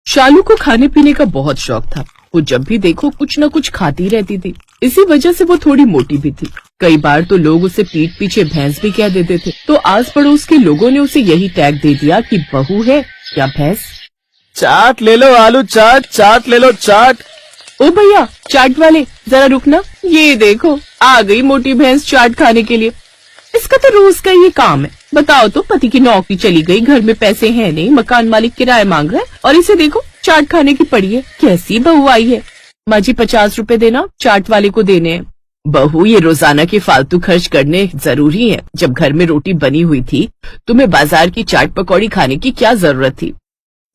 शालू को खाने पीने का बहुत शौक था। वो जब भी देखो कुछ न कुछ खाती रहती थी। इसी वजह से वो थोड़ी मोटी भी थी। कई बार तो लोग उसे पीठ पीछे भैंस भी कह देते थे। तो आस पड़ोस के लोगों ने उसे यही टैग दे दिया कि बहू है या भैंस। चाट ले लो आलू चाट, चाट ले लो चाट। ओ भैया चाट वाले जरा रुकना, ये देखो आ गई मोटी भैंस चाट खाने के लिए। इसका तो रोज का ये काम है। बताओ तो, पति की नौकरी चली गई, घर में पैसे हैं नहीं, मकान मालिक किराया मांग रहा है और इसे देखो चाट खाने की पड़ी है। कैसी बहू आई है। माँ जी 50 रुपए देना, चाट वाले को देने हैं। बहू ये रोजाना के फालतू खर्च करने जरूरी है। जब घर में रोटी बनी हुई थी तुम्हें बाजार की चाट पकौड़ी खाने की क्या जरूरत थी।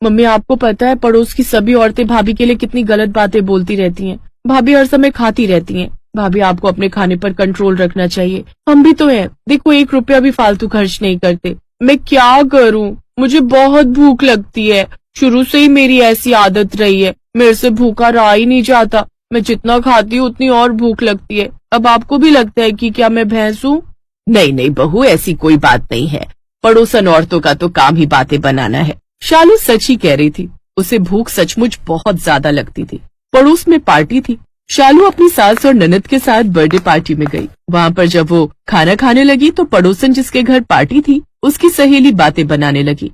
मम्मी आपको पता है पड़ोस की सभी औरतें भाभी के लिए कितनी गलत बातें बोलती रहती हैं। भाभी हर समय खाती रहती हैं। भाभी आपको अपने खाने पर कंट्रोल रखना चाहिए। हम भी तो हैं, देखो 1 रुपया भी फालतू खर्च नहीं करते। मैं क्या करूं, मुझे बहुत भूख लगती है। शुरू से ही मेरी ऐसी आदत रही है, मेरे से भूखा रहा ही नहीं जाता। मैं जितना खाती हूँ उतनी और भूख लगती है। अब आपको भी लगता है कि क्या मैं भैंस हूँ? नहीं नहीं बहू, ऐसी कोई बात नहीं है। पड़ोसन औरतों का तो काम ही बातें बनाना है। शालू सच ही कह रही थी। उसे भूख सचमुच बहुत ज्यादा लगती थी। पड़ोस में पार्टी थी। शालू अपनी सास और ननद के साथ बर्थडे पार्टी में गई। वहाँ पर जब वो खाना खाने लगी तो पड़ोसन जिसके घर पार्टी थी उसकी सहेली बातें बनाने लगी।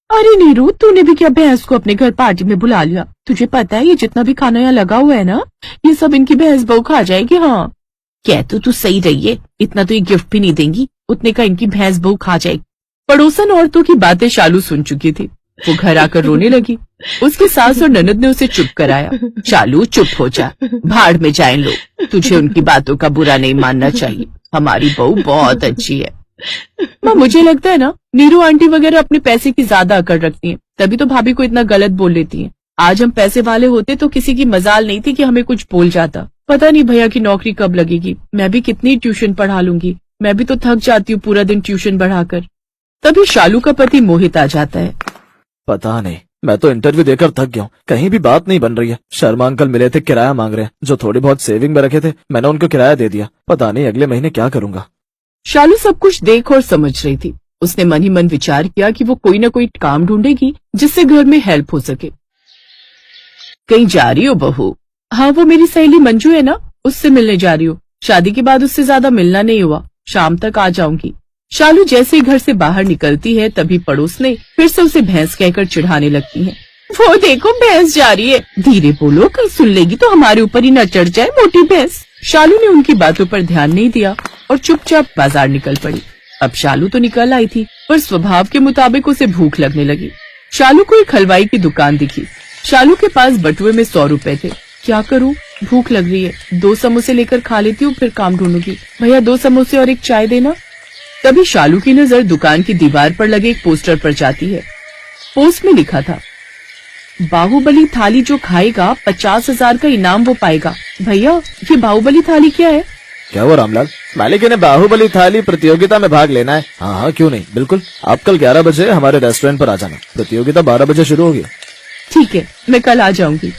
अरे नीरू, तूने भी क्या भैंस को अपने घर पार्टी में बुला लिया? तुझे पता है ये जितना भी खाना यहाँ लगा हुआ है ना, ये सब इनकी भैंस बहू खा जाएगी। हाँ कह तो तू सही रही है, इतना तो ये गिफ्ट भी नहीं देंगी, उतने का इनकी भैंस बहू खा जाएगी। पड़ोसन औरतों की बातें शालू सुन चुकी थी। वो घर आकर रोने लगी। उसकी सास और ननद ने उसे चुप कराया। शालू चुप हो जा, भाड़ में जाए लोग, तुझे उनकी बातों का बुरा नहीं मानना चाहिए। हमारी बहू बहुत अच्छी है। माँ मुझे लगता है ना नीरू आंटी वगैरह अपने पैसे की ज्यादा अकड़ रखती हैं, तभी तो भाभी को इतना गलत बोल लेती हैं। आज हम पैसे वाले होते तो किसी की मजाल नहीं थी कि हमें कुछ बोल जाता। पता नहीं भैया की नौकरी कब लगेगी। मैं भी कितनी ट्यूशन पढ़ा लूंगी, मैं भी तो थक जाती हूँ पूरा दिन ट्यूशन बढ़ाकर। तभी शालू का पति मोहित आ जाता है। पता नहीं, मैं तो इंटरव्यू देकर थक गया हूँ, कहीं भी बात नहीं बन रही है। शर्मा अंकल मिले थे, किराया मांग रहे हैं। जो थोड़ी बहुत सेविंग में रखे थे मैंने उनको किराया दे दिया। पता नहीं अगले महीने क्या करूंगा। शालू सब कुछ देख और समझ रही थी। उसने मन ही मन विचार किया कि वो कोई न कोई काम ढूंढेगी जिससे घर में हेल्प हो सके। कहीं जा रही हो बहू? हाँ वो मेरी सहेली मंजू है ना, उससे मिलने जा रही हूँ। शादी के बाद उससे ज्यादा मिलना नहीं हुआ, शाम तक आ जाऊंगी। शालू जैसे ही घर से बाहर निकलती है तभी पड़ोस ने फिर से उसे भैंस कहकर चिढ़ाने लगती है। वो देखो भैंस जा रही है, धीरे बोलो, कहीं सुन लेगी तो हमारे ऊपर ही न चढ़ जाए मोटी भैंस। शालू ने उनकी बातों पर ध्यान नहीं दिया और चुपचाप बाजार निकल पड़ी। अब शालू तो निकल आई थी पर स्वभाव के मुताबिक उसे भूख लगने लगी। शालू को एक हलवाई की दुकान दिखी। शालू के पास बटुए में 100 रुपए थे। क्या करूं, भूख लग रही है, 2 समोसे लेकर खा लेती हूँ फिर काम ढूंढूंगी। भैया 2 समोसे और एक चाय देना। तभी शालू की नजर दुकान की दीवार पर लगे एक पोस्टर पर जाती है। पोस्ट में लिखा था, बाहुबली थाली जो खाएगा 50,000 का इनाम वो पाएगा। भैया ये बाहुबली थाली क्या है? क्या वो रामलाल, मालिक ने बाहुबली थाली प्रतियोगिता में भाग लेना है। हाँ हाँ क्यों नहीं, बिल्कुल। आप कल 11 बजे हमारे रेस्टोरेंट पर आ जाना। प्रतियोगिता 12 बजे शुरू होगी। ठीक है, मैं कल आ जाऊंगी।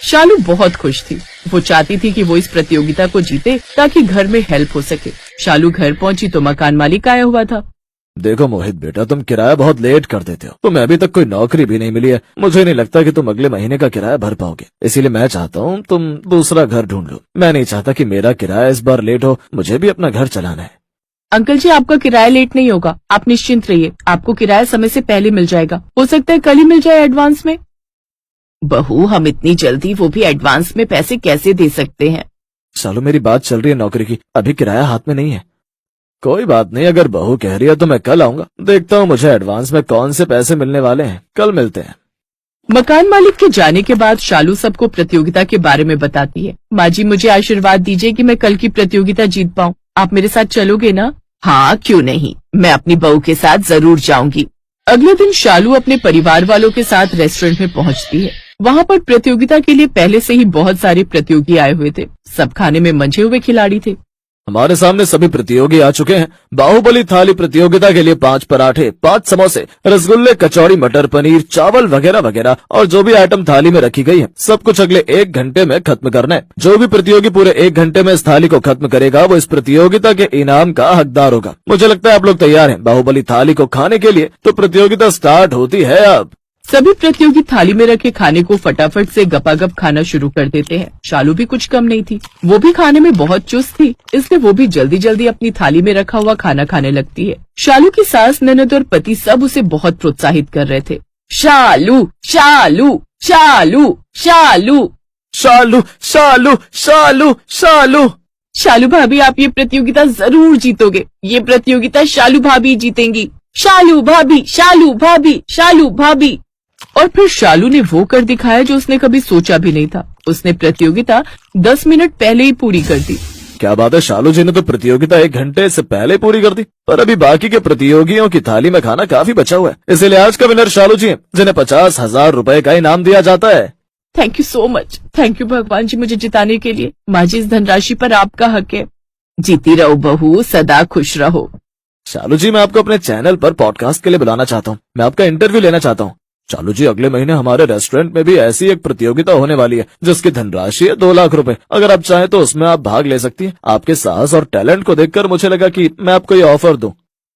शालू बहुत खुश थी। वो चाहती थी कि वो इस प्रतियोगिता को जीते ताकि घर में हेल्प हो सके। शालू घर पहुंची तो मकान मालिक आया हुआ था। देखो मोहित बेटा, तुम किराया बहुत लेट कर देते हो। तुम्हें अभी तक कोई नौकरी भी नहीं मिली है। मुझे नहीं लगता कि तुम अगले महीने का किराया भर पाओगे। इसीलिए मैं चाहता हूँ तुम दूसरा घर ढूंढ लो। मैं नहीं चाहता कि मेरा किराया इस बार लेट हो, मुझे भी अपना घर चलाना है। अंकल जी आपका किराया लेट नहीं होगा, आप निश्चिंत रहिए। आपको किराया समय से पहले मिल जाएगा। हो सकता है कल ही मिल जाए एडवांस में। बहू हम इतनी जल्दी वो भी एडवांस में पैसे कैसे दे सकते हैं? सालो मेरी बात चल रही है नौकरी की, अभी किराया हाथ में नहीं है। कोई बात नहीं, अगर बहू कह रही है तो मैं कल आऊंगा। देखता हूँ मुझे एडवांस में कौन से पैसे मिलने वाले हैं। कल मिलते हैं। मकान मालिक के जाने के बाद शालू सबको प्रतियोगिता के बारे में बताती है। माँ जी मुझे आशीर्वाद दीजिए कि मैं कल की प्रतियोगिता जीत पाऊँ। आप मेरे साथ चलोगे ना? हाँ क्यों नहीं, मैं अपनी बहू के साथ जरूर जाऊंगी। अगले दिन शालू अपने परिवार वालों के साथ रेस्टोरेंट में पहुंचती है। वहाँ पर प्रतियोगिता के लिए पहले से ही बहुत सारे प्रतियोगी आए हुए थे। सब खाने में मंझे हुए खिलाड़ी थे। हमारे सामने सभी प्रतियोगी आ चुके हैं। बाहुबली थाली प्रतियोगिता के लिए 5 पराठे, 5 समोसे, रसगुल्ले, कचौड़ी, मटर पनीर, चावल वगैरह वगैरह और जो भी आइटम थाली में रखी गई है सब कुछ अगले 1 घंटे में खत्म करना है। जो भी प्रतियोगी पूरे 1 घंटे में इस थाली को खत्म करेगा वो इस प्रतियोगिता के इनाम का हकदार होगा। मुझे लगता है आप लोग तैयार हैं बाहुबली थाली को खाने के लिए। तो प्रतियोगिता स्टार्ट होती है अब। सभी प्रतियोगी थाली में रखे खाने को फटाफट से गपागप खाना शुरू कर देते हैं। शालू भी कुछ कम नहीं थी, वो भी खाने में बहुत चुस्त थी, इसलिए वो भी जल्दी जल्दी अपनी थाली में रखा हुआ खाना खाने लगती है। शालू की सास, ननद और पति सब उसे बहुत प्रोत्साहित कर रहे थे। शालू शालू शालू शालू शालू शालू शालू शालू। शालू भाभी, आप ये प्रतियोगिता जरूर जीतोगे। ये प्रतियोगिता शालू भाभी जीतेंगी। शालू भाभी शालू भाभी शालू भाभी। और फिर शालू ने वो कर दिखाया जो उसने कभी सोचा भी नहीं था। उसने प्रतियोगिता 10 मिनट पहले ही पूरी कर दी। क्या बात है, शालू जी ने तो प्रतियोगिता 1 घंटे से पहले पूरी कर दी, पर अभी बाकी के प्रतियोगियों की थाली में खाना काफी बचा हुआ है। इसीलिए आज का विनर शालू जी हैं, जिन्हें 50,000 रुपए का इनाम दिया जाता है। Thank you so much. Thank you भगवान जी मुझे जिताने के लिए। माँ जी, इस धनराशि पर आपका हक है। जीती रहो बहू, सदा खुश रहो। शालू जी, मैं आपको अपने चैनल पर पॉडकास्ट के लिए बुलाना चाहता हूँ। मैं आपका इंटरव्यू लेना चाहता हूँ। शालू जी, अगले महीने हमारे रेस्टोरेंट में भी ऐसी एक प्रतियोगिता होने वाली है जिसकी धनराशि है 2 लाख रुपए। अगर आप चाहें तो उसमें आप भाग ले सकती हैं। आपके साहस और टैलेंट को देखकर मुझे लगा कि मैं आपको ये ऑफर दूं।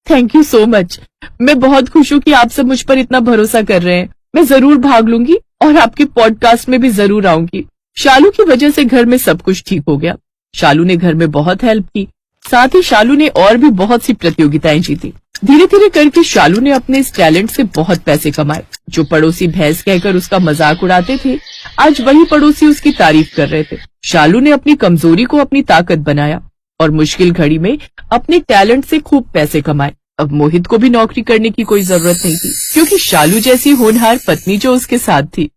Thank you so much. मैं बहुत खुश हूँ कि आप सब मुझ पर इतना भरोसा कर रहे हैं। मैं जरूर भाग लूंगी और आपके पॉडकास्ट में भी जरूर आऊंगी। शालू की वजह से घर में सब कुछ ठीक हो गया। शालू ने घर में बहुत हेल्प की, साथ ही शालू ने और भी बहुत सी प्रतियोगिताएं जीती। धीरे धीरे करके शालू ने अपने इस टैलेंट से बहुत पैसे कमाए। जो पड़ोसी भैंस कहकर उसका मजाक उड़ाते थे, आज वही पड़ोसी उसकी तारीफ कर रहे थे। शालू ने अपनी कमजोरी को अपनी ताकत बनाया और मुश्किल घड़ी में अपने टैलेंट से खूब पैसे कमाए। अब मोहित को भी नौकरी करने की कोई जरूरत नहीं थी, क्योंकि शालू जैसी होनहार पत्नी जो उसके साथ थी।